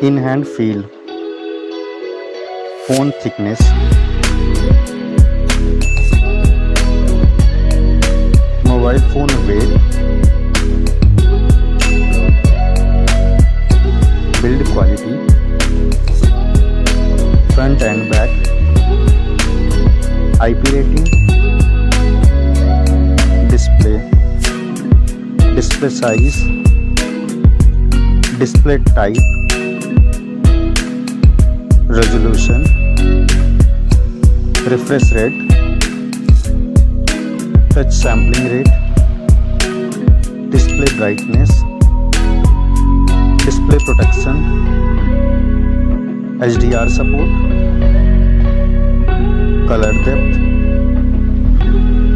In hand feel, phone thickness, mobile phone weight, build quality, front and back, IP rating, display size, display type, resolution, refresh rate, touch sampling rate, display brightness, display protection, HDR support, color depth,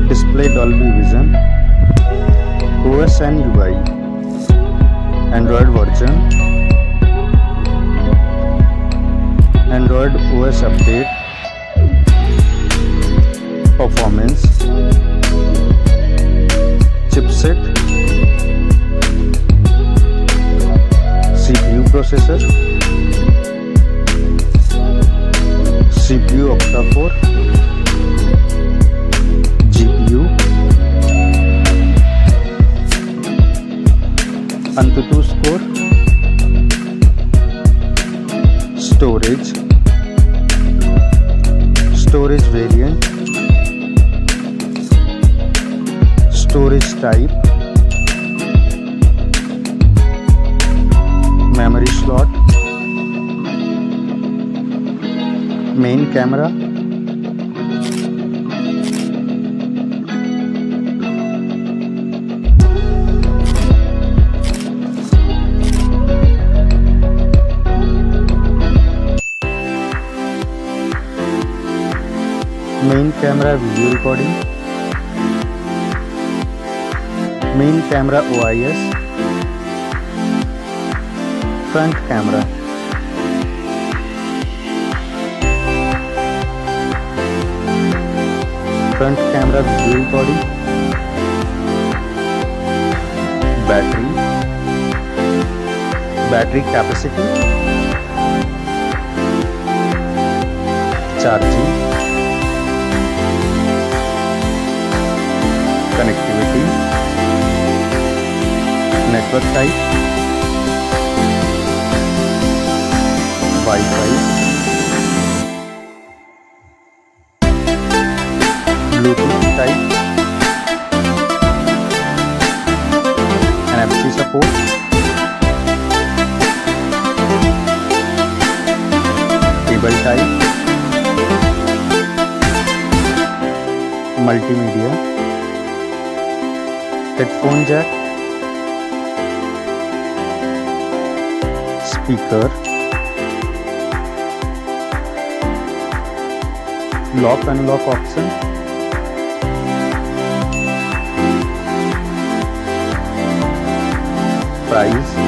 display Dolby Vision, OS and UI, Android version, Android OS update, performance, chipset, CPU processor, CPU octa-core, GPU, AnTuTu score, storage variant, storage type, memory slot, main camera, main camera video recording, main camera OIS, front camera, front camera video recording, battery capacity, charging, connectivity, network type, Wi-Fi, Bluetooth type, NFC support, cable type, multimedia, headphone jack, speaker, lock unlock option, price,